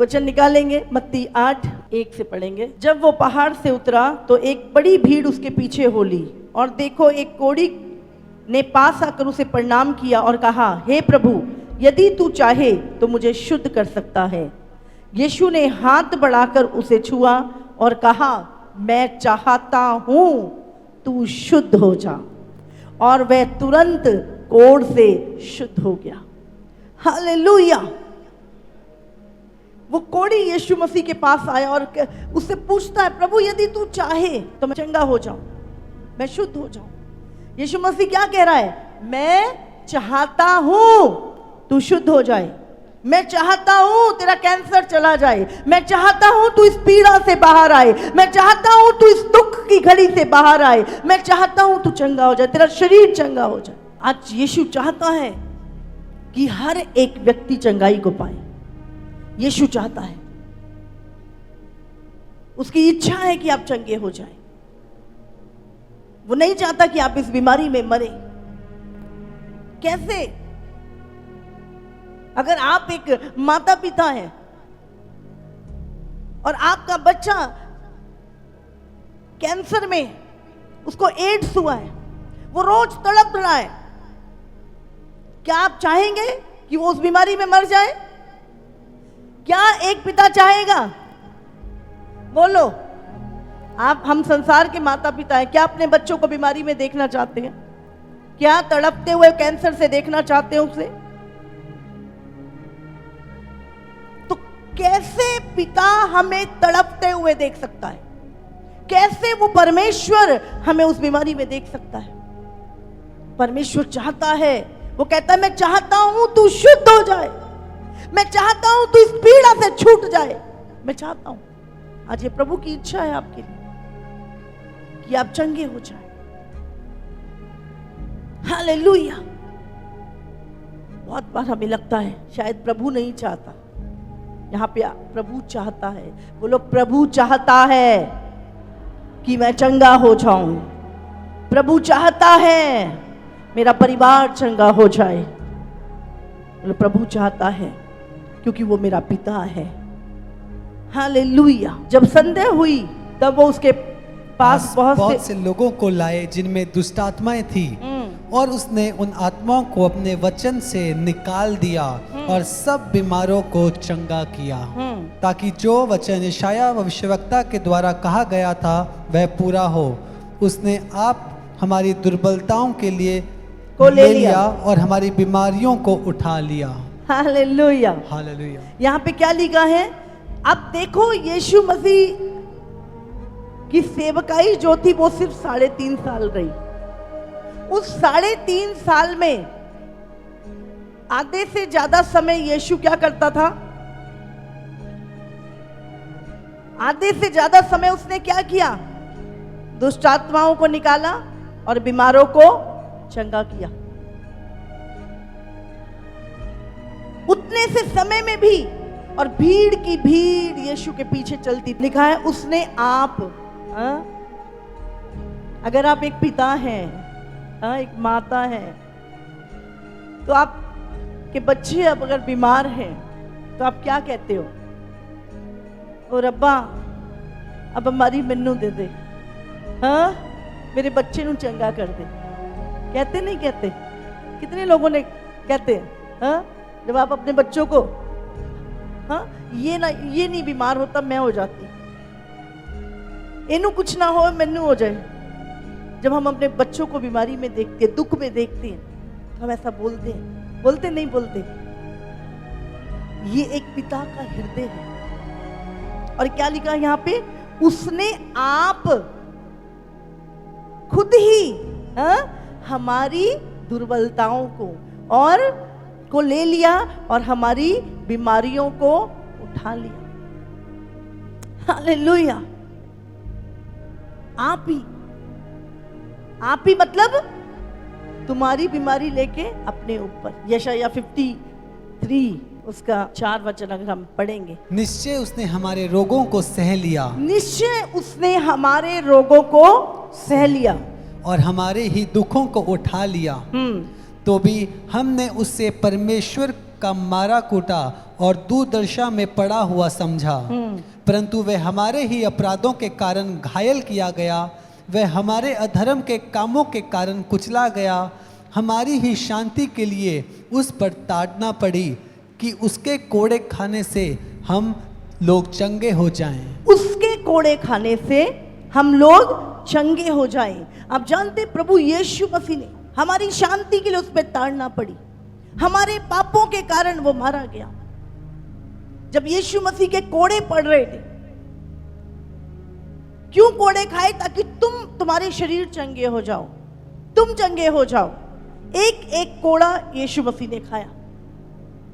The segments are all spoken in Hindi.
वचन निकालेंगे, मत्ती 8:1 से पढ़ेंगे। जब वो पहाड़ से उतरा तो एक बड़ी भीड़ उसके पीछे हो ली, और देखो एक कोढ़ी ने पास आकर उसे प्रणाम किया और कहा, हे प्रभु, यदि तू चाहे तो मुझे शुद्ध कर सकता है। यीशु ने हाथ बढ़ाकर उसे छुआ और कहा, मैं चाहता हूं तू शुद्ध हो जा। और वह तुरंत कोढ़ से शुद्ध हो गया। हालेलुया। वो कोढ़ी यीशु मसीह के पास आया और उससे पूछता है, प्रभु यदि तू चाहे तो मैं चंगा हो जाऊं, मैं शुद्ध हो जाऊं। यीशु मसीह क्या कह रहा है? मैं चाहता हूं तू शुद्ध हो जाए, मैं चाहता हूं तेरा कैंसर चला जाए, मैं चाहता हूं तू इस पीड़ा से बाहर आए, मैं चाहता हूं तू इस दुख की घड़ी से बाहर आए, मैं चाहता हूं तू चंगा हो जाए, तेरा शरीर चंगा हो जाए। आज यीशु चाहता है कि हर एक व्यक्ति चंगाई को पाए। यीशु चाहता है, उसकी इच्छा है कि आप चंगे हो जाए। वो नहीं चाहता कि आप इस बीमारी में मरे। कैसे? अगर आप एक माता पिता हैं और आपका बच्चा कैंसर में, उसको एड्स हुआ है, वो रोज तड़प रहा है, क्या आप चाहेंगे कि वो उस बीमारी में मर जाए? क्या एक पिता चाहेगा? बोलो आप, हम संसार के माता पिता हैं, क्या अपने बच्चों को बीमारी में देखना चाहते हैं? क्या तड़पते हुए कैंसर से देखना चाहते हैं उसे? तो कैसे पिता हमें तड़पते हुए देख सकता है? कैसे वो परमेश्वर हमें उस बीमारी में देख सकता है? परमेश्वर चाहता है, वो कहता है, मैं चाहता हूं तू शुद्ध हो जाए, मैं चाहता हूं तू इस पीड़ा से छूट जाए, मैं चाहता हूं। आज ये प्रभु की इच्छा है आपके लिए कि आप चंगे हो जाए। हालेलुया। बहुत बार हमें लगता है शायद प्रभु नहीं चाहता, यहां पे प्रभु चाहता है। बोलो, प्रभु चाहता है कि मैं चंगा हो जाऊं। प्रभु चाहता है मेरा परिवार चंगा हो जाए। बोलो, प्रभु चाहता है क्योंकि वो मेरा पिता है। हालेलुया। जब संदेह हुई तब वो उसके पास बहुत से लोगों को लाए जिनमें दुष्ट आत्माएं थी, और उसने उन आत्माओं को अपने वचन से निकाल दिया और सब बीमारों को चंगा किया, ताकि जो वचन यशायाह भविष्यवक्ता के द्वारा कहा गया था वह पूरा हो। उसने आप हमारी दुर्बलताओं के लिए को ले लिया और हमारी बीमारियों को उठा लिया। हालेलुया। हालेलुया। यहाँ पे क्या लिखा है? अब देखो, यीशु मसीह की सेवकाई जो थी वो सिर्फ 3.5 साल रही। उस 3.5 साल में आधे से ज्यादा समय यीशु क्या करता था? आधे से ज्यादा समय उसने क्या किया? दुष्ट आत्माओं को निकाला और बीमारों को चंगा किया। उतने से समय में भी, और भीड़ की भीड़ यीशु के पीछे चलती। लिखा है उसने आप, अगर आप एक पिता हैं, एक माता है, तो आप के बच्चे अब अगर बीमार हैं तो आप क्या कहते हो? ओ रब्बा, अब हमारी मन्नू दे दे, हाँ मेरे बच्चे नू चंगा कर दे। कहते नहीं कहते? कितने लोगों ने कहते हैं, हाँ जब आप अपने बच्चों को, हाँ ये नहीं बीमार होता मैं हो जाती, इनू कुछ ना हो मैनू हो जाए। जब हम अपने बच्चों को बीमारी में देखते हैं, दुख में देखते हैं, तो हम ऐसा बोलते हैं? बोलते नहीं बोलते? ये एक पिता का हृदय है। और क्या लिखा यहाँ पे? उसने आप खुद ही हमारी दुर्बलताओं को ले लिया और हमारी बीमारियों को उठा लिया। हालेलुया। आप ही मतलब तुम्हारी बीमारी लेके अपने ऊपर। यशायाह 53 उसका 4 वचन अगर हम पढ़ेंगे, निश्चय उसने हमारे रोगों को सह लिया, निश्चय उसने हमारे रोगों को सह लिया और हमारे ही दुखों को उठा लिया। तो भी हमने उससे परमेश्वर का मारा कूटा और दुर्दशा में पड़ा हुआ समझा, परंतु वह हमारे ही अपराधों के कारण घायल किया गया, वह हमारे अधर्म के कामों के कारण कुचला गया, हमारी ही शांति के लिए उस पर ताड़ना पड़ी कि उसके कोड़े खाने से हम लोग चंगे हो जाएं। उसके कोड़े खाने से हम लोग चंगे हो जाएं। आप जानते प्रभु यीशु मसीह ने हमारी शांति के लिए उस पर ताड़ना पड़ी, हमारे पापों के कारण वो मारा गया। जब यीशु मसीह के कोड़े पड़ रहे थे, क्यों कोड़े खाए? ताकि तुम्हारे शरीर चंगे हो जाओ, तुम चंगे हो जाओ। एक एक कोड़ा यीशु मसीह ने खाया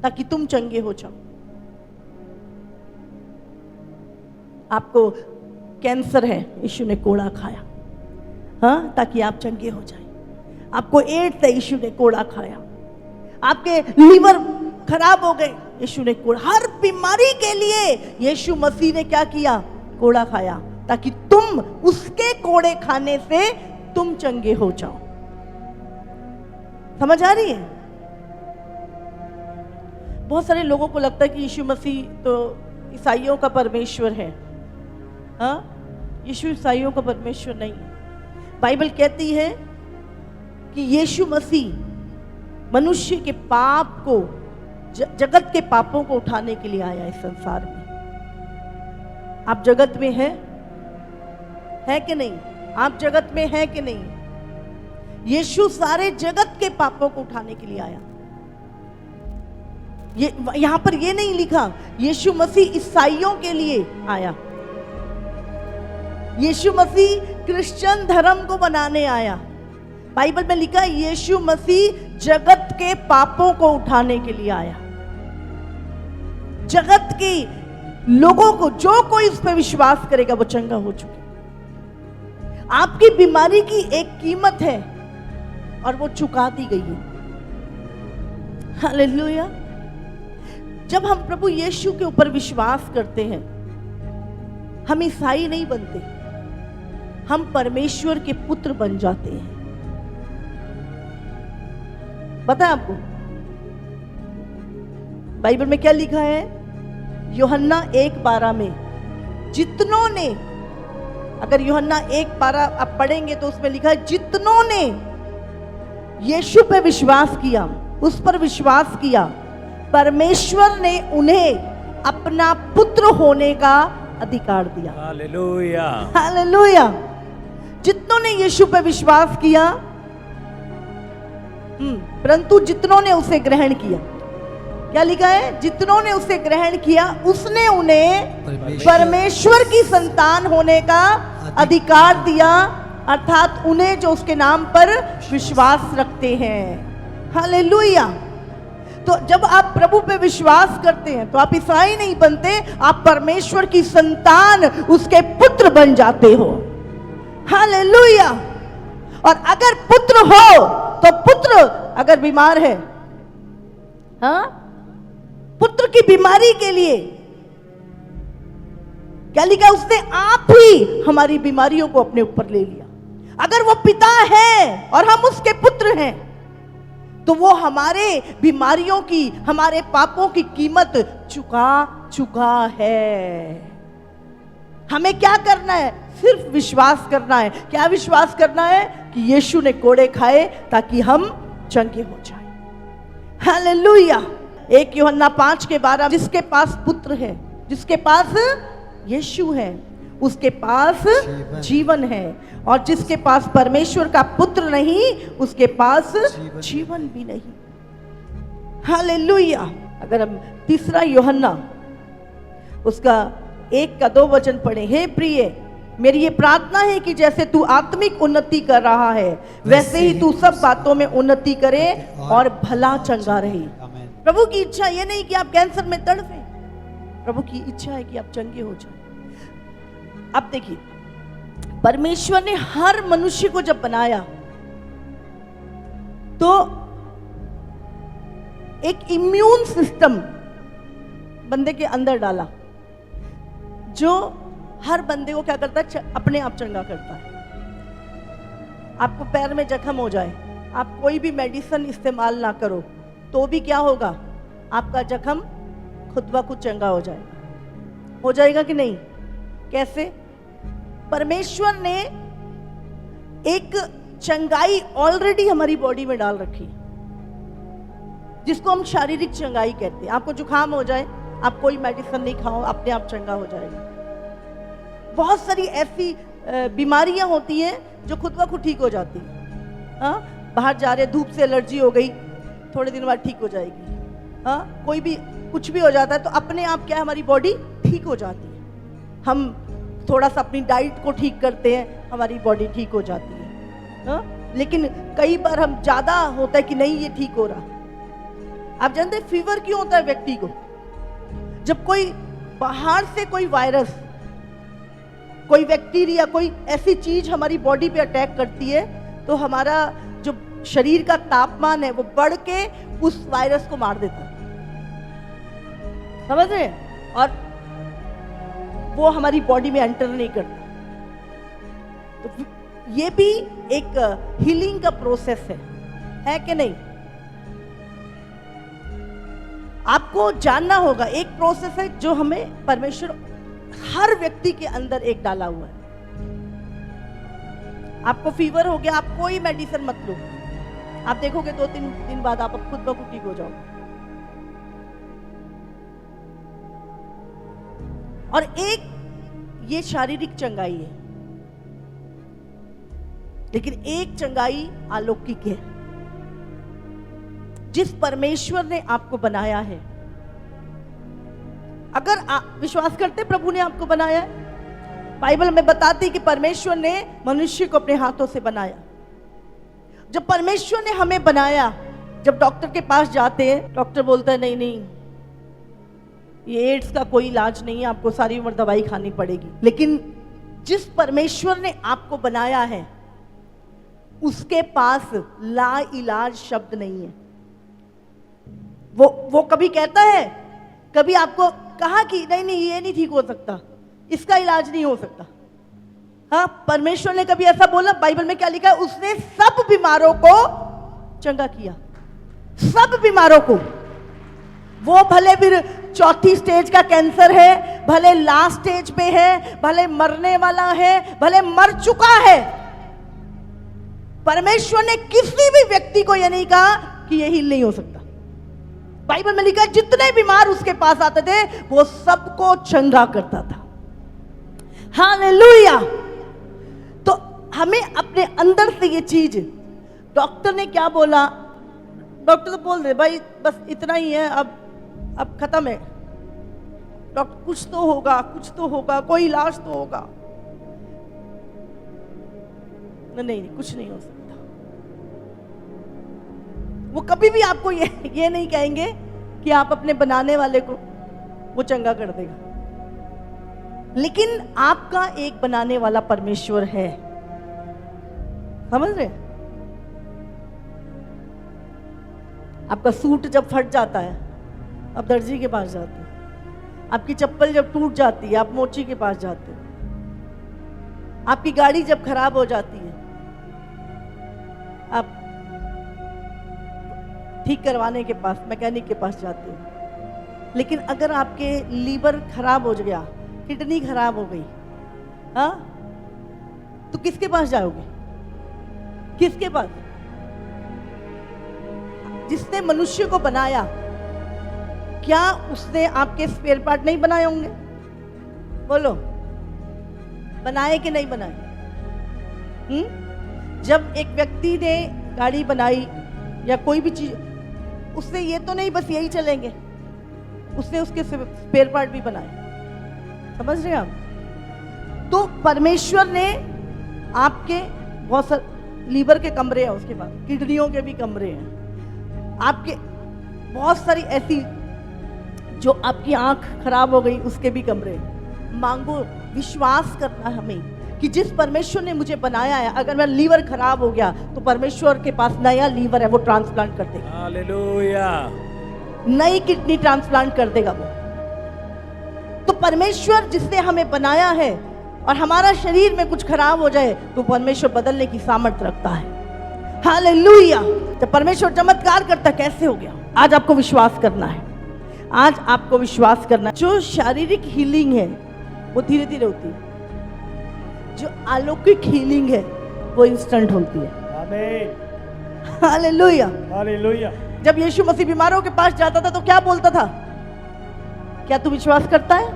ताकि तुम चंगे हो जाओ। आपको कैंसर है, यीशु ने कोड़ा खाया, हाँ, ताकि आप चंगे हो जाए। आपको एड्स है, यीशु ने कोड़ा खाया। आपके लीवर खराब हो गए, यीशु ने कोड़ा। हर बीमारी के लिए यीशु मसीह ने क्या किया? कोड़ा खाया, ताकि तुम उसके कोड़े खाने से तुम चंगे हो जाओ। समझ आ रही है? बहुत सारे लोगों को लगता है कि यीशु मसीह तो ईसाइयों का परमेश्वर है। हाँ, यीशु ईसाइयों का परमेश्वर नहीं है। बाइबल कहती है कि यीशु मसीह मनुष्य के पाप को, जगत के पापों को उठाने के लिए आया इस संसार में। आप जगत में है कि नहीं? आप जगत में है कि नहीं? यीशु सारे जगत के पापों को उठाने के लिए आया। ये यहां पर ये नहीं लिखा यीशु मसीह ईसाइयों के लिए आया। यीशु मसीह क्रिश्चियन धर्म को बनाने आया। बाइबल में लिखा है यीशु मसीह जगत के पापों को उठाने के लिए आया। जगत के लोगों को, जो कोई उस पर विश्वास करेगा वो चंगा हो चुके। आपकी बीमारी की एक कीमत है और वो चुका दी गई है। हालेलुया। जब हम प्रभु यीशु के ऊपर विश्वास करते हैं, हम ईसाई नहीं बनते, हम परमेश्वर के पुत्र बन जाते हैं। पता है आपको बाइबल में क्या लिखा है? यूहन्ना 1:12 में जितनों ने, अगर यूहन्ना 1:12 आप पढ़ेंगे तो उसमें लिखा है जितनों ने यीशु पे विश्वास किया, उस पर विश्वास किया, परमेश्वर ने उन्हें अपना पुत्र होने का अधिकार दिया। Hallelujah, hallelujah. जितनों ने यीशु पे विश्वास किया, परंतु जितनों ने उसे ग्रहण किया, क्या लिखा है? जितनों ने उसे ग्रहण किया उसने उन्हें परमेश्वर की संतान होने का अधिकार दिया, अर्थात उन्हें जो उसके नाम पर विश्वास रखते हैं। हालेलुया। तो जब आप प्रभु पे विश्वास करते हैं तो आप ईसाई नहीं बनते, आप परमेश्वर की संतान, उसके पुत्र बन जाते हो। हालेलुया। और अगर पुत्र हो तो पुत्र अगर बीमार है, हाँ, पुत्र की बीमारी के लिए क्या लिखा? उसने आप ही हमारी बीमारियों को अपने ऊपर ले लिया। अगर वो पिता है और हम उसके पुत्र हैं तो वो हमारे बीमारियों की, हमारे पापों की कीमत चुका है। हमें क्या करना है? सिर्फ विश्वास करना है। क्या विश्वास करना है? कि यीशु ने कोड़े खाए ताकि हम चंगे हो जाएं। हालेलुया। 1 यूहन्ना 5:12 जिसके पास पुत्र है, जिसके पास यीशु है, उसके पास जीवन है, और जिसके पास परमेश्वर का पुत्र नहीं, उसके पास जीवन भी नहीं। हालेलुया। अगर हम 3 यूहन्ना उसका 1-2 वचन पढ़े, हे प्रिय, मेरी ये प्रार्थना है कि जैसे तू आत्मिक उन्नति कर रहा है वैसे ही तू सब बातों में उन्नति करे और भला चंगा रहे। प्रभु की इच्छा ये नहीं कि आप कैंसर में तड़पे, प्रभु की इच्छा है कि आप चंगे हो जाए। अब देखिए, परमेश्वर ने हर मनुष्य को जब बनाया तो एक इम्यून सिस्टम बंदे के अंदर डाला, जो हर बंदे को क्या करता है? अपने आप चंगा करता है। आपको पैर में जख्म हो जाए, आप कोई भी मेडिसिन इस्तेमाल ना करो तो भी क्या होगा? आपका जख्म खुद ब खुद चंगा हो जाएगा। हो जाएगा कि नहीं? कैसे? परमेश्वर ने एक चंगाई ऑलरेडी हमारी बॉडी में डाल रखी है, जिसको हम शारीरिक चंगाई कहते हैं। आपको जुकाम हो जाए, आप कोई मेडिसिन नहीं खाओ, अपने आप चंगा हो जाएगा। बहुत सारी ऐसी बीमारियां होती हैं जो खुद ब खुद ठीक हो जाती है। हाँ, बाहर जा रहे, धूप से एलर्जी हो गई, थोड़े दिन बाद ठीक हो जाएगी। हाँ, कोई भी कुछ भी हो जाता है तो अपने आप क्या, हमारी बॉडी ठीक हो जाती है। हम थोड़ा सा अपनी डाइट को ठीक करते हैं, हमारी बॉडी ठीक हो जाती है। हाँ? लेकिन कई बार हम ज्यादा होता है कि नहीं ये ठीक हो रहा। आप जानते हैं फीवर क्यों होता है व्यक्ति को? जब कोई बाहर से कोई वायरस, कोई बैक्टीरिया, कोई ऐसी चीज हमारी बॉडी पे अटैक करती है तो हमारा जो शरीर का तापमान है वो बढ़ के उस वायरस को मार देता है। समझ रहे हैं? और वो हमारी बॉडी में एंटर नहीं करता। तो ये भी एक हीलिंग का प्रोसेस है कि नहीं? आपको जानना होगा, एक प्रोसेस है जो हमें परमेश्वर हर व्यक्ति के अंदर एक डाला हुआ है। आपको फीवर हो गया, आप कोई मेडिसिन मत लो, आप देखोगे 2-3 दिन बाद आप खुद ब खुद ठीक हो जाओगे। और एक ये शारीरिक चंगाई है, लेकिन एक चंगाई अलौकिक है। जिस परमेश्वर ने आपको बनाया है, अगर आप विश्वास करते प्रभु ने आपको बनाया है, बाइबल में बताती कि परमेश्वर ने मनुष्य को अपने हाथों से बनाया। जब परमेश्वर ने हमें बनाया, जब डॉक्टर के पास जाते हैं, डॉक्टर बोलता है नहीं नहीं ये एड्स का कोई इलाज नहीं है, आपको सारी उम्र दवाई खानी पड़ेगी। लेकिन जिस परमेश्वर ने आपको बनाया है उसके पास ला इलाज शब्द नहीं है। वो कभी कहता है, कभी आपको कहा कि नहीं नहीं ये नहीं ठीक हो सकता, इसका इलाज नहीं हो सकता। हाँ, परमेश्वर ने कभी ऐसा बोला? बाइबल में क्या लिखा है? उसने सब बीमारों को चंगा किया, सब बीमारों को। वो भले फिर 4थी स्टेज का कैंसर है, भले लास्ट स्टेज पे है, भले मरने वाला है, भले मर चुका है, परमेश्वर ने किसी भी व्यक्ति को यह नहीं कहा कि यह हील नहीं हो सकता। बाइबल में लिखा है जितने बीमार उसके पास आते थे वो सबको चंगा करता था। हालेलुया। तो हमें अपने अंदर से ये चीज, डॉक्टर ने क्या बोला, डॉक्टर तो बोल दे भाई बस इतना ही है, अब खत्म है, डॉक्टर कुछ तो होगा, कुछ तो होगा, कोई इलाज तो होगा। नहीं, कुछ नहीं हो सकता। वो कभी भी आपको ये नहीं कहेंगे कि आप अपने बनाने वाले को वो चंगा कर देगा। लेकिन आपका एक बनाने वाला परमेश्वर है। समझ रहे? आपका सूट जब फट जाता है आप दर्जी के पास जाते हैं, आपकी चप्पल जब टूट जाती है आप मोची के पास जाते हैं, आपकी गाड़ी जब खराब हो जाती है आप ठीक करवाने के पास, मैकेनिक के पास जाते हो। लेकिन अगर आपके लीवर खराब हो गया, किडनी खराब हो गई, हाँ, तो किसके पास जाओगे? किसके पास? जिसने मनुष्य को बनाया, क्या उसने आपके स्पेयर पार्ट नहीं बनाए होंगे? बोलो, बनाए कि नहीं बनाए? जब एक व्यक्ति ने गाड़ी बनाई या कोई भी चीज, उसने ये तो नहीं बस यही चलेंगे, उसने उसके स्पेयर पार्ट भी बनाए। समझ रहे हैं आप? तो परमेश्वर ने आपके बहुत सारे लीवर के कमरे हैं, उसके बाद किडनियों के भी कमरे हैं, आपके बहुत सारी ऐसी जो आपकी आंख खराब हो गई उसके भी कमरे हैं। मांगो, विश्वास करना हमें कि जिस परमेश्वर ने मुझे बनाया है, अगर मेरा लीवर खराब हो गया तो परमेश्वर के पास नया लीवर है, वो ट्रांसप्लांट कर देगा। हालेलुया। नई किडनी ट्रांसप्लांट कर देगा वो। तो परमेश्वर जिसने हमें बनाया है, और हमारा शरीर में कुछ खराब हो जाए तो परमेश्वर बदलने की सामर्थ्य रखता है। हालेलुया। जब परमेश्वर चमत्कार करता कैसे हो गया, आज आपको विश्वास करना है। आज आपको विश्वास करना, जो शारीरिक हीलिंग है वो धीरे धीरे होती है, जो अलौकिक हीलिंग है वो इंस्टेंट होती है। आमीन, हालेलुया। हालेलुया। जब यीशु मसीह बीमारों के पास जाता था तो क्या बोलता था? क्या तू विश्वास करता है?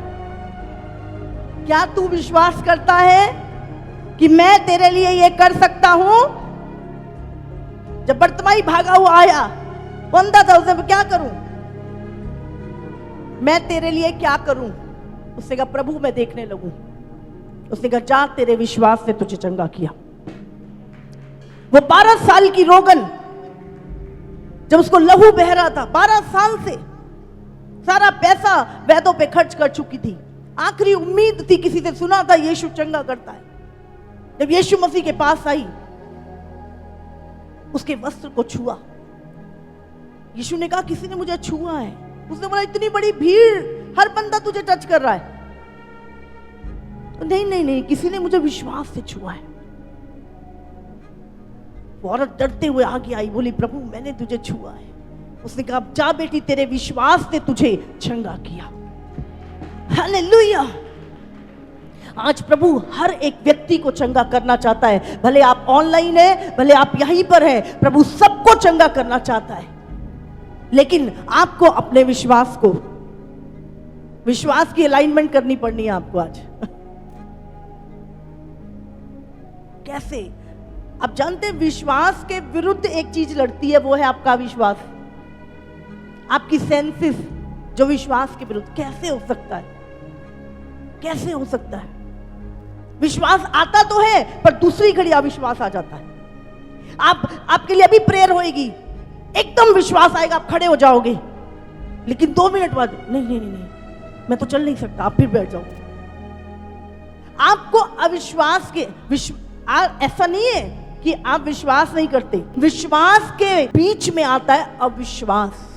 क्या तू विश्वास करता है कि मैं तेरे लिए ये कर सकता हूं? जब बर्तिमाई भागा हुआ आया, बंदा था, उसने क्या करूं, मैं तेरे लिए क्या करूं? उसने कहा प्रभु मैं देखने लगूं। उसने कहा जा, तेरे विश्वास ने तुझे चंगा किया। वो 12 साल की रोगन, जब उसको लहू बह रहा था, 12 साल से सारा पैसा वैद्यों पे खर्च कर चुकी थी, आखिरी उम्मीद थी, किसी से सुना था यीशु चंगा करता है। जब यीशु मसीह के पास आई, उसके वस्त्र को छुआ। यीशु ने कहा किसी ने मुझे छुआ है। उसने बोला इतनी बड़ी भीड़, हर बंदा तुझे टच कर रहा है। नहीं नहीं नहीं, किसी ने मुझे विश्वास से छुआ है। वो औरत डरते हुए आगे आई, बोली प्रभु मैंने तुझे छुआ है। उसने कहा जा बेटी, तेरे विश्वास ने तुझे चंगा किया। हालेलुया। आज प्रभु हर एक व्यक्ति को चंगा करना चाहता है, भले आप ऑनलाइन है, भले आप यहीं पर है, प्रभु सबको चंगा करना चाहता है। लेकिन आपको अपने विश्वास को, विश्वास की अलाइनमेंट करनी पड़नी है आपको आज। कैसे? आप जानते हैं विश्वास के विरुद्ध एक चीज लड़ती है, वो है आपका विश्वास, आपकी सेंसेस, जो विश्वास के विरुद्ध। कैसे हो सकता है? कैसे हो सकता है? विश्वास आता तो है, पर दूसरी घड़ी अविश्वास आ जाता है। आपके लिए अभी प्रेयर होएगी, एकदम विश्वास आएगा, आप खड़े हो जाओगे, लेकिन 2 मिनट बाद नहीं नहीं नहीं, मैं तो चल नहीं सकता, आप फिर बैठ जाओगे। आपको अविश्वास के ऐसा नहीं है कि आप विश्वास नहीं करते, विश्वास के बीच में आता है अविश्वास।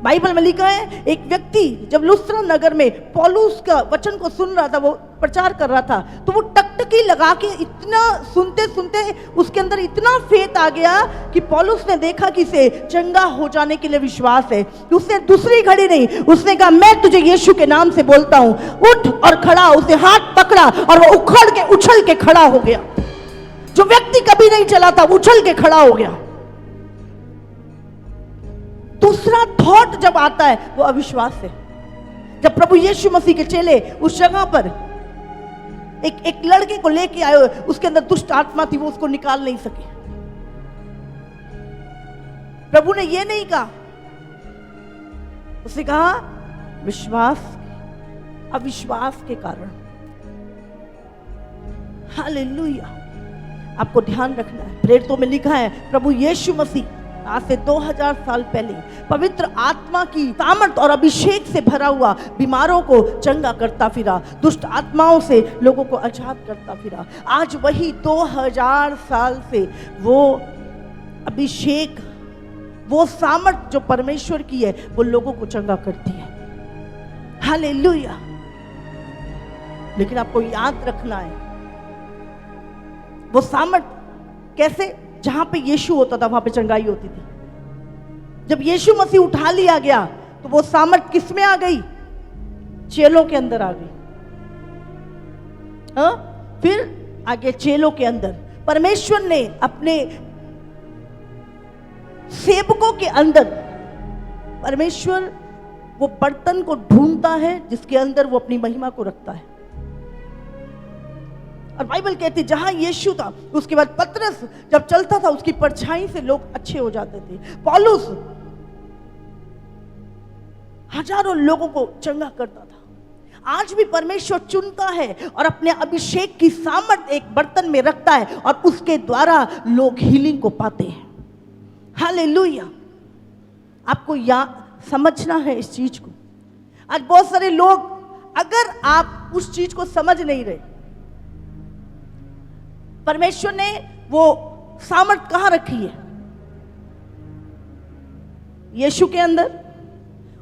बाइबल में लिखा है एक व्यक्ति जब लुस्त्रा नगर में पौलुस का वचन को सुन रहा था, वो प्रचार कर रहा था, तो वो टकटकी लगा के इतना सुनते सुनते उसके अंदर इतना फेथ आ गया कि पौलुस ने देखा कि इसे चंगा हो जाने के लिए विश्वास है। तो उसने दूसरी घड़ी नहीं, उसने कहा मैं तुझे यीशु के नाम से बोलता हूं, उठ और खड़ा। उसने हाथ पकड़ा और वो उखड़ के उछल के खड़ा हो गया। जो व्यक्ति कभी नहीं चला था, उछल के खड़ा हो गया। दूसरा थॉट जब आता है वो अविश्वास है। जब प्रभु यीशु मसीह के चेले उस जगह पर एक लड़के को लेके आए, उसके अंदर दुष्ट आत्मा थी, वो उसको निकाल नहीं सके। प्रभु ने ये नहीं कहा, उसने कहा विश्वास, अविश्वास के कारण। हालेलुया। आपको ध्यान रखना है, प्रेरितों में लिखा है प्रभु यीशु मसीह आज से 2000 साल पहले पवित्र आत्मा की सामर्थ और अभिषेक से भरा हुआ बीमारों को चंगा करता फिरा, दुष्ट आत्माओं से लोगों को आजाद करता फिरा। आज वही 2000 साल से वो अभिषेक, वो सामर्थ जो परमेश्वर की है, वो लोगों को चंगा करती है। हालेलुया। लेकिन आपको याद रखना है, वो सामर्थ कैसे? जहां पे यीशु होता था वहां पे चंगाई होती थी। जब यीशु मसीह उठा लिया गया तो वो सामर्थ किस में आ गई? चेलों के अंदर आ गई। फिर आगे चेलों के अंदर परमेश्वर ने अपने सेवकों के अंदर, परमेश्वर वो बर्तन को ढूंढता है जिसके अंदर वो अपनी महिमा को रखता है। और बाइबल कहती है जहां यीशु था, उसके बाद पतरस जब चलता था उसकी परछाई से लोग अच्छे हो जाते थे। पौलुस हजारों लोगों को चंगा करता था। आज भी परमेश्वर चुनता है और अपने अभिषेक की सामर्थ एक बर्तन में रखता है और उसके द्वारा लोग हीलिंग को पाते हैं। हालेलुया। आपको समझना है इस चीज को। आज बहुत सारे लोग, अगर आप उस चीज को समझ नहीं रहे, परमेश्वर ने वो सामर्थ कहां रखी है? यीशु के अंदर,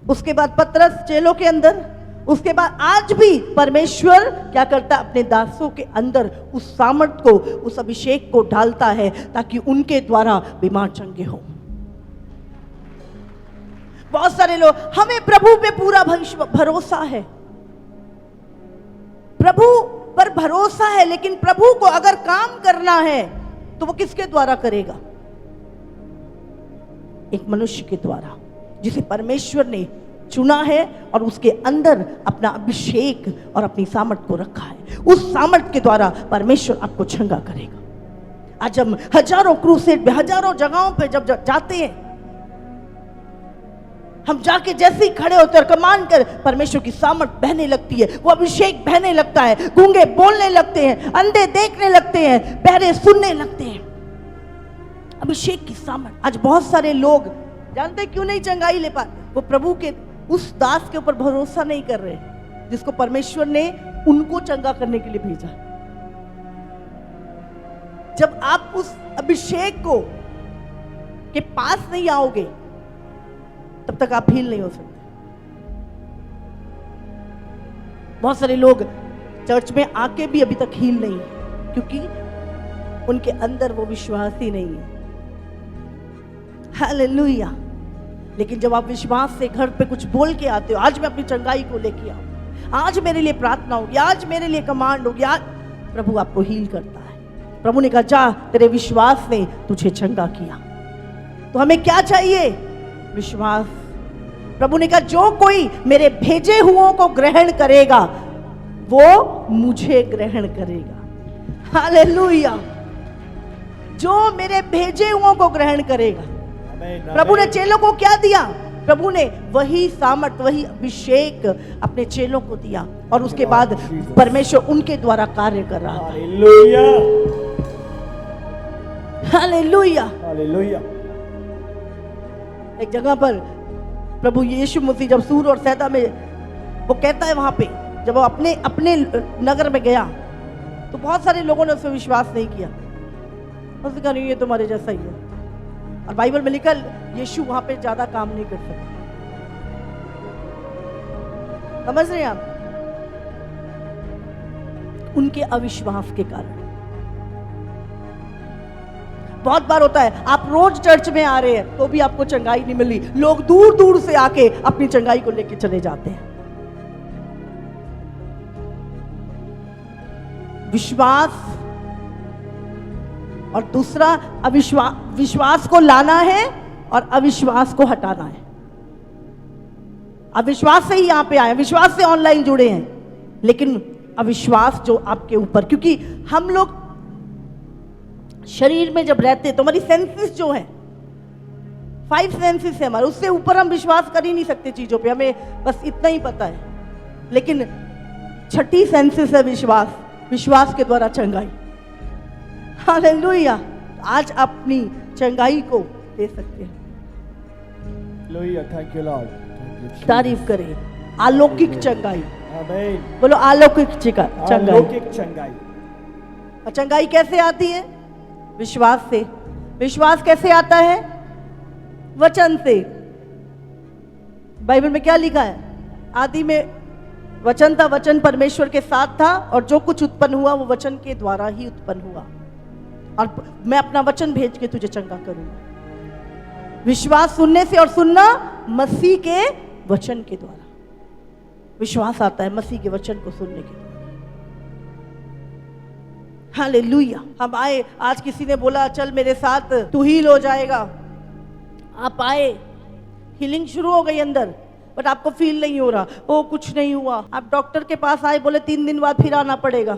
उसके बाद पतरस चेलों के अंदर, उसके बाद आज भी परमेश्वर क्या करता है? अपने दासों के अंदर उस सामर्थ को, उस अभिषेक को डालता है ताकि उनके द्वारा बीमार चंगे हो। बहुत सारे लोग, हमें प्रभु पे पूरा भरोसा है, प्रभु पर भरोसा है, लेकिन प्रभु को अगर काम करना है तो वो किसके द्वारा करेगा? एक मनुष्य के द्वारा जिसे परमेश्वर ने चुना है और उसके अंदर अपना अभिषेक और अपनी सामर्थ को रखा है। उस सामर्थ के द्वारा परमेश्वर आपको चंगा करेगा। आज हम हजारों क्रूसेड में, हजारों जगहों पे जब जाते हैं, हम जाके जैसे ही खड़े होते हैं और कमान कर, परमेश्वर की सामर्थ बहने लगती है, वो अभिषेक बहने लगता है, गूंगे बोलने लगते हैं, अंधे देखने लगते हैं, बहरे सुनने लगते हैं। अभिषेक की सामर्थ। आज बहुत सारे लोग जानते क्यों नहीं चंगाई ले पाते? वो प्रभु के उस दास के ऊपर भरोसा नहीं कर रहे जिसको परमेश्वर ने उनको चंगा करने के लिए भेजा। जब आप उस अभिषेक को के पास नहीं आओगे तब तक आप हील नहीं हो सकते। बहुत सारे लोग चर्च में आके भी अभी तक हील नहीं है क्योंकि उनके अंदर वो विश्वास ही नहीं है। हालेलुया। लेकिन जब आप विश्वास से घर पे कुछ बोल के आते हो, आज मैं अपनी चंगाई को लेके आऊं, आज मेरे लिए प्रार्थना होगी, आज मेरे लिए कमांड होगी, आज प्रभु आपको हील करता है। प्रभु ने कहा जा, तेरे विश्वास ने तुझे चंगा किया। तो हमें क्या चाहिए? विश्वास। प्रभु ने कहा जो कोई मेरे भेजे हुओं को ग्रहण करेगा वो मुझे ग्रहण करेगा। हालेलुया। जो मेरे भेजे हुओं को ग्रहण करेगा। प्रभु ने चेलों को क्या दिया? प्रभु ने वही सामर्थ, वही अभिषेक अपने चेलों को दिया और उसके बाद परमेश्वर उनके द्वारा कार्य कर रहा था। Hallelujah, hallelujah, hallelujah. एक जगह पर प्रभु यीशु मसीह जब सूर और सैदा में, वो कहता है वहां पे, जब वो अपने अपने नगर में गया तो बहुत सारे लोगों ने उस पर विश्वास नहीं किया। उसने कहा नहीं, ये तुम्हारे जैसा ही है। और बाइबल में लिखा यीशु वहां पे ज्यादा काम नहीं कर सका। समझ रहे हैं आप? उनके अविश्वास के कारण। बहुत बार होता है आप रोज चर्च में आ रहे हैं तो भी आपको चंगाई नहीं मिली। लोग दूर दूर से आके अपनी चंगाई को लेके चले जाते हैं। विश्वास और दूसरा अविश्वास। विश्वास को लाना है और अविश्वास को हटाना है। अविश्वास से ही यहां पे आए, विश्वास से ऑनलाइन जुड़े हैं, लेकिन अविश्वास जो आपके ऊपर, क्योंकि हम लोग शरीर में जब रहते हैं तो हमारी सेंसेस जो है, 5 सेंसेस है हमारे, उससे ऊपर हम विश्वास कर ही नहीं सकते चीजों पे। हमें बस इतना ही पता है। लेकिन 6ठी सेंसेस है विश्वास। विश्वास के द्वारा चंगाई। हालेलुया। आज अपनी चंगाई को दे सकते हैं। Hallelujah, thank you Lord. तारीफ करें। अलौकिक चंगाई। आमीन। बोलो अलौकिक चंगाई। अलौकिक चंगाई। और चंगाई कैसे आती है? विश्वास से। विश्वास कैसे आता है? वचन से। बाइबल में क्या लिखा है? आदि में वचन था, वचन परमेश्वर के साथ था और जो कुछ उत्पन्न हुआ वो वचन के द्वारा ही उत्पन्न हुआ, और मैं अपना वचन भेज के तुझे चंगा करूंगा। विश्वास सुनने से और सुनना मसीह के वचन के द्वारा। विश्वास आता है मसीह के वचन को सुनने के द्वारा। हालेलुया। हम आए, आज किसी ने बोला चल मेरे साथ तू हील हो जाएगा। आप आए, हीलिंग शुरू हो गई अंदर, बट आपको फील नहीं हो रहा, ओ कुछ नहीं हुआ। आप डॉक्टर के पास आए, बोले 3 दिन बाद फिर आना पड़ेगा।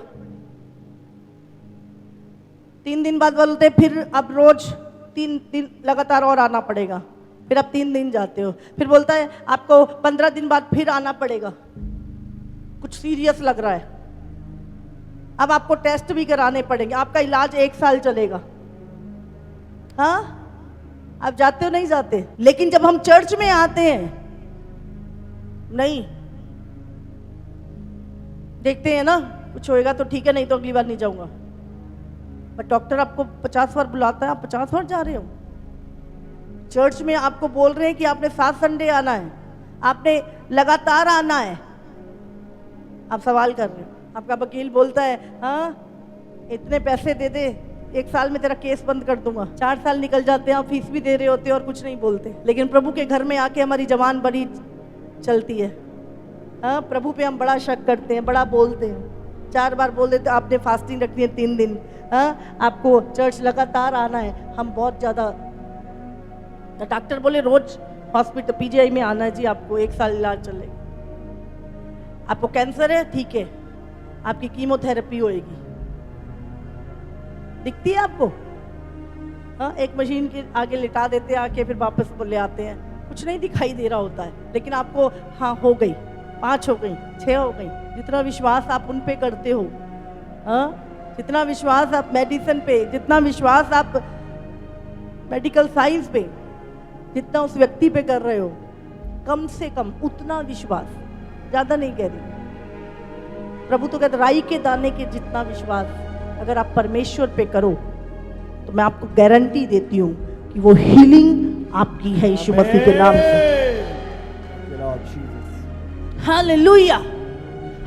3 दिन बाद बोलते फिर अब रोज 3 दिन लगातार और आना पड़ेगा। फिर आप 3 दिन जाते हो, फिर बोलता है आपको 15 दिन बाद फिर आना पड़ेगा, कुछ सीरियस लग रहा है। अब आपको टेस्ट भी कराने पड़ेंगे, आपका इलाज 1 साल चलेगा। हाँ, आप जाते हो नहीं जाते? लेकिन जब हम चर्च में आते हैं, नहीं देखते हैं ना, कुछ होएगा तो ठीक है, नहीं तो अगली बार नहीं जाऊंगा। बट डॉक्टर आपको 50 बार बुलाता है, आप 50 बार जा रहे हो। चर्च में आपको बोल रहे हैं कि आपने 7 संडे आना है, आपने लगातार आना है। आप सवाल कर रहे हो, आपका वकील बोलता है हाँ इतने पैसे दे दे, 1 साल में तेरा केस बंद कर दूंगा। 4 साल निकल जाते हैं, आप फीस भी दे रहे होते हैं और कुछ नहीं बोलते। लेकिन प्रभु के घर में आके हमारी जबान बड़ी चलती है। हाँ, प्रभु पे हम बड़ा शक करते हैं, बड़ा बोलते हैं। 4 बार बोल देते आपने फास्टिंग रखनी है 3 दिन। हाँ, आपको चर्च लगातार आना है। हम बहुत ज़्यादा, डॉक्टर बोले रोज हॉस्पिटल पीजीआई में आना है जी, आपको 1 साल इलाज चले। आपको कैंसर है, ठीक है, आपकी कीमोथेरेपी होएगी। दिखती है आपको? हाँ, एक मशीन के आगे लिटा देते हैं, आके फिर वापस ले आते हैं, कुछ नहीं दिखाई दे रहा होता है। लेकिन आपको हाँ हो गई, 5 हो गई, 6 हो गई। जितना विश्वास आप उन पे करते हो, हाँ, जितना विश्वास आप मेडिसिन पे, जितना विश्वास आप मेडिकल साइंस पे, जितना उस व्यक्ति पे कर रहे हो, कम से कम उतना विश्वास, ज्यादा नहीं कह रही। प्रभु तो कहते राई के दाने के जितना विश्वास अगर आप परमेश्वर पे करो तो मैं आपको गारंटी देती हूँ कि वो हीलिंग आपकी है यीशु मसीह के नाम से। Thank you, Lord Jesus. Hallelujah.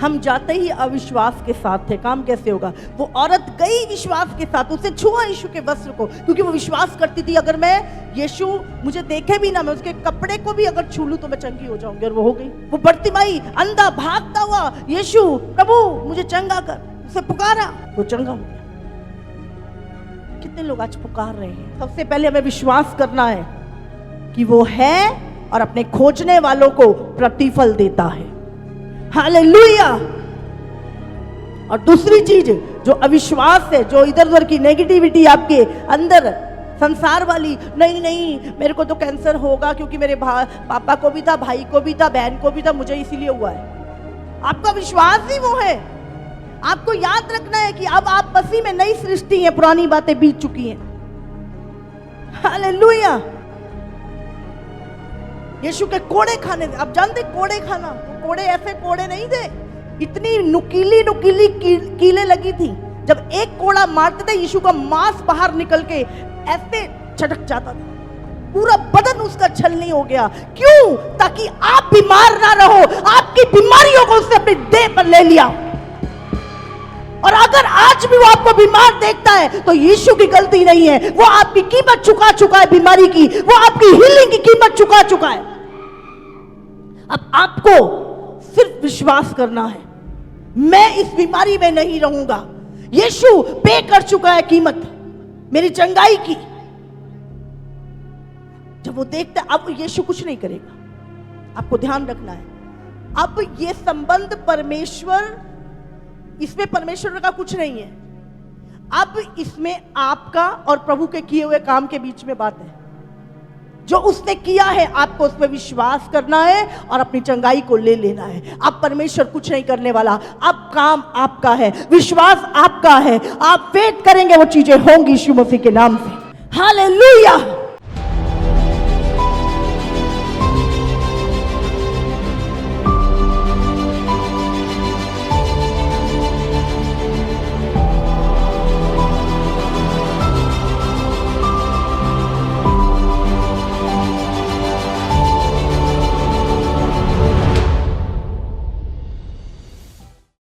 हम जाते ही अविश्वास के साथ थे, काम कैसे होगा? वो औरत गई विश्वास के साथ, उसने छुआ यीशु के वस्त्र को, क्योंकि वो विश्वास करती थी अगर मैं यीशु मुझे देखे भी ना, मैं उसके कपड़े को भी अगर छू लूं तो मैं चंगी हो जाऊंगी। और वो हो गई। वो बर्तिमाई अंधा भागता हुआ, यीशु प्रभु मुझे चंगा कर, उसे पुकारा, वो चंगा हो गया। कितने लोग आज पुकार रहे हैं? सबसे पहले हमें विश्वास करना है कि वो है और अपने खोजने वालों को प्रतिफल देता है। हालेलुया। और दूसरी चीज जो अविश्वास है, जो इधर उधर की नेगेटिविटी आपके अंदर, संसार वाली, नहीं नहीं मेरे को तो कैंसर होगा क्योंकि मेरे पापा को भी था, भाई को भी था, बहन को भी था, मुझे इसीलिए हुआ है। आपका विश्वास ही वो है। आपको याद रखना है कि अब आप मसीह में नई सृष्टि हैं, पुरानी बातें बीत चुकी हैं। हालेलुया। यीशु के कोड़े खाने, आप जानते कोड़े खाना, कोड़े ऐसे कोड़े नहीं थे, इतनी नुकीली नुकीली कीलें लगी थी। जब एक कोड़ा मारते थे, यीशु का मांस बाहर निकल के ऐसे छटक जाता था, पूरा बदन उसका छलनी हो गया। क्यों? ताकि आप बीमार ना रहो, आपकी बीमारियों को उसने अपने देह पर ले लिया। और अगर आज भी वो आपको बीमार देखता है तो यीशु की गलती नहीं है, वो आपकी कीमत चुका चुका है बीमारी की, वो आपकी हीलिंग की कीमत चुका चुका है। अब आपको सिर्फ विश्वास करना है, मैं इस बीमारी में नहीं रहूंगा। यीशु पे कर चुका है कीमत मेरी चंगाई की। जब वो देखता है, अब यीशु कुछ नहीं करेगा। आपको ध्यान रखना है, अब ये संबंध परमेश्वर, इसमें परमेश्वर का कुछ नहीं है। अब इसमें आपका और प्रभु के किए हुए काम के बीच में बात है। जो उसने किया है आपको उस पर विश्वास करना है और अपनी चंगाई को ले लेना है। अब परमेश्वर कुछ नहीं करने वाला, अब काम आपका है, विश्वास आपका है। आप वेट करेंगे, वो चीजें होंगी यीशु मसीह के नाम से। हालेलुया।